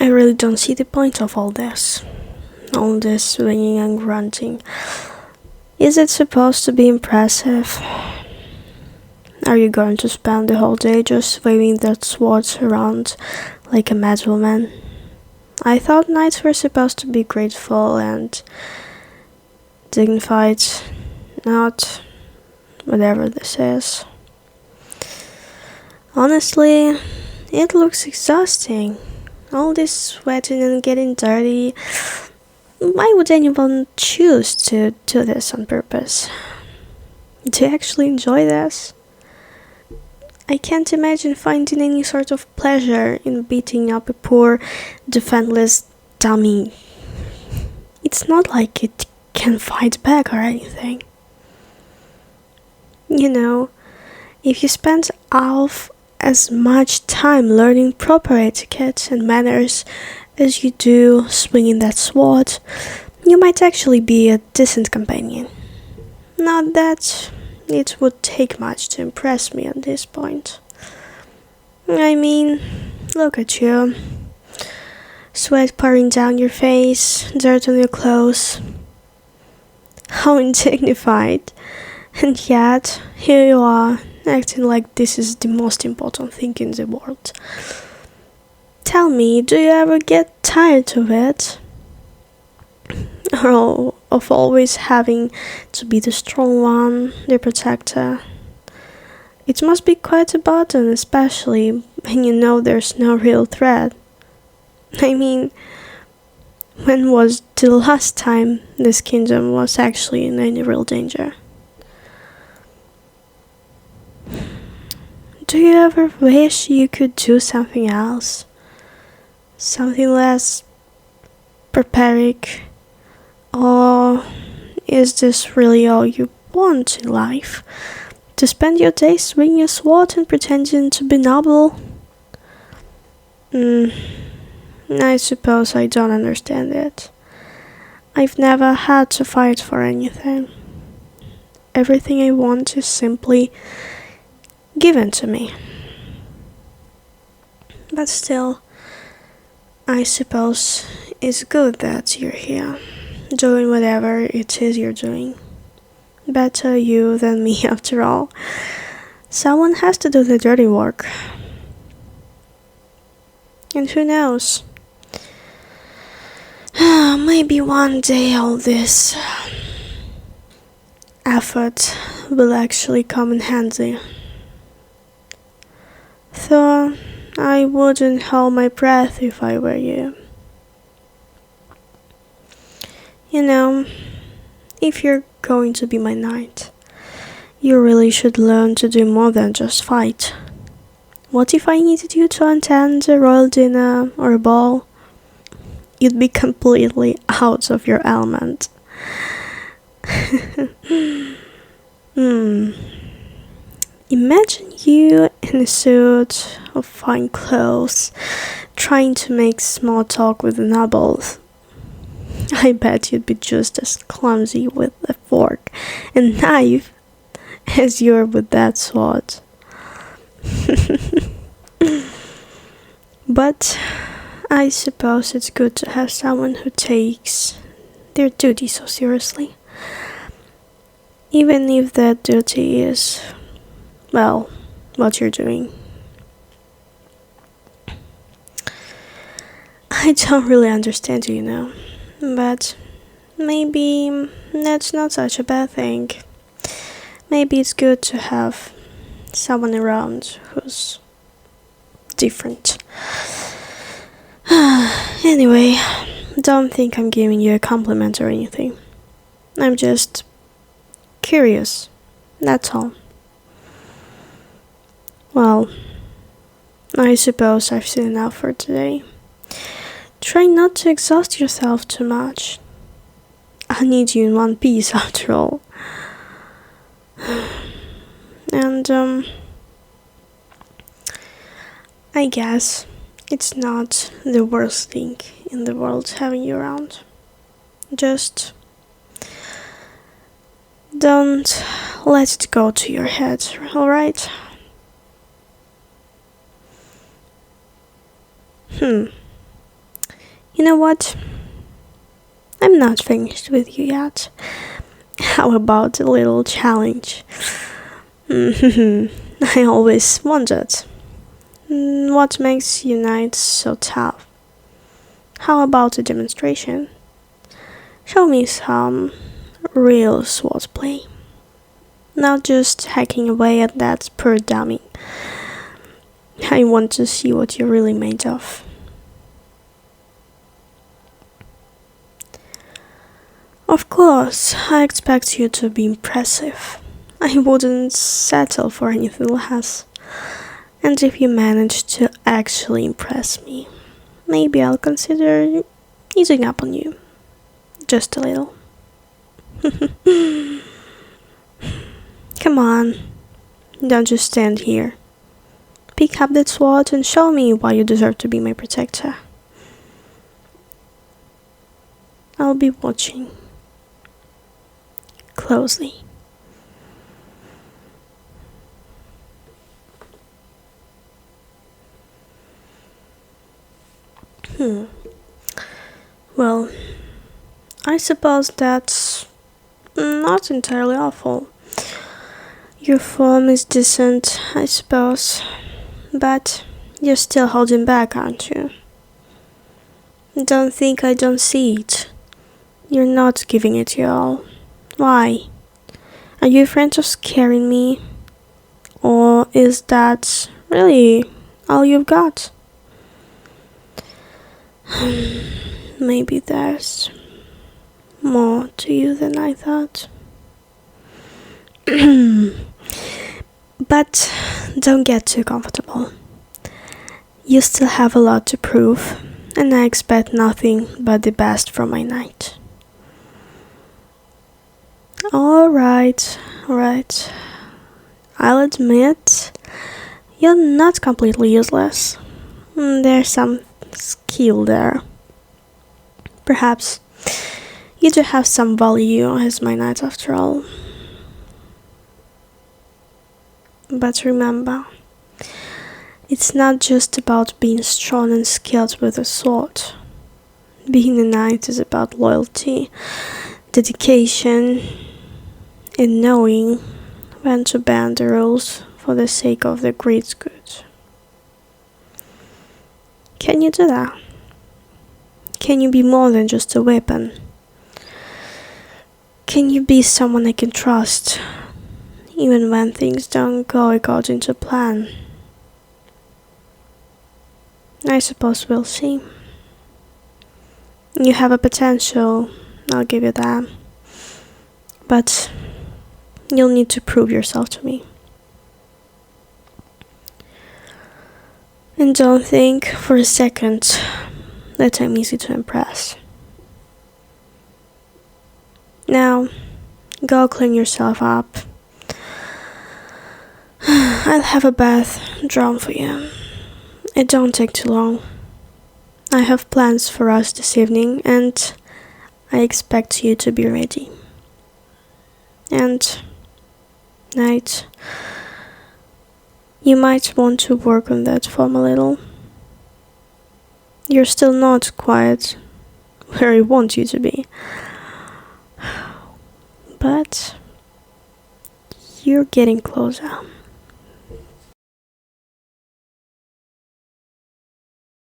I really don't see the point of all this. All this swinging and grunting. Is it supposed to be impressive? Are you going to spend the whole day just waving that sword around like a mad woman? I thought knights were supposed to be grateful and dignified, not whatever this is. Honestly, it looks exhausting. All this sweating and getting dirty. Why would anyone choose to do this on purpose? Do you actually enjoy this? I can't imagine finding any sort of pleasure in beating up a poor, defenseless dummy. It's not like it can fight back or anything. You know, if you spend half as much time learning proper etiquette and manners as you do swinging that sword, you might actually be a decent companion. Not that it would take much to impress me at this point. I mean, look at you. Sweat pouring down your face, dirt on your clothes. How undignified. And yet, here you are, acting like this is the most important thing in the world. Tell me, do you ever get tired of it? Or of always having to be the strong one, the protector? It must be quite a burden, especially when you know there's no real threat. I mean, when was the last time this kingdom was actually in any real danger? Do you ever wish you could do something else? Something less barbaric? Or is this really all you want in life? To spend your days swinging a sword and pretending to be noble? I suppose I don't understand it. I've never had to fight for anything. Everything I want is simply given to me. But still, I suppose it's good that you're here, doing whatever it is you're doing. Better you than me, after all. Someone has to do the dirty work. And who knows? Maybe one day all this effort will actually come in handy. Though I wouldn't hold my breath if I were you. You know, if you're going to be my knight, you really should learn to do more than just fight. What if I needed you to attend a royal dinner or a ball? You'd be completely out of your element. Imagine you in a suit of fine clothes, trying to make small talk with the nobles. I bet you'd be just as clumsy with a fork and knife as you are with that sword. But I suppose it's good to have someone who takes their duty so seriously. Even if that duty is, well, what you're doing. I don't really understand you, but maybe that's not such a bad thing. Maybe it's good to have someone around who's different. Anyway, don't think I'm giving you a compliment or anything. I'm just curious, that's all. Well, I suppose I've seen enough for today. Try not to exhaust yourself too much. I need you in one piece after all. And I guess it's not the worst thing in the world having you around. Just don't let it go to your head, alright? You know what? I'm not finished with you yet. How about a little challenge? I always wondered, what makes you knights so tough? How about a demonstration? Show me some real swordplay. Not just hacking away at that poor dummy. I want to see what you're really made of. Of course, I expect you to be impressive. I wouldn't settle for anything less. And if you manage to actually impress me, maybe I'll consider easing up on you. Just a little. Come on, don't just stand here. Pick up that sword and show me why you deserve to be my protector. I'll be watching closely. Well, I suppose that's not entirely awful. Your form is decent, I suppose, but you're still holding back, aren't you? Don't think I don't see it. You're not giving it your all. Why? Are you afraid of scaring me? Or is that really all you've got? Maybe there's more to you than I thought. But don't get too comfortable. You still have a lot to prove, and I expect nothing but the best from my knight. Alright. I'll admit, you're not completely useless. There's some skill there. Perhaps you do have some value as my knight after all. But remember, it's not just about being strong and skilled with a sword. Being a knight is about loyalty, dedication, and knowing when to bend the rules for the sake of the great good. Can you do that? Can you be more than just a weapon? Can you be someone I can trust, even when things don't go according to plan? I suppose we'll see. You have a potential, I'll give you that. But you'll need to prove yourself to me. And don't think for a second that I'm easy to impress. Now, go clean yourself up. I'll have a bath drawn for you. It don't take too long. I have plans for us this evening, and I expect you to be ready. And, Knight, you might want to work on that form a little. You're still not quite where I want you to be. But you're getting closer.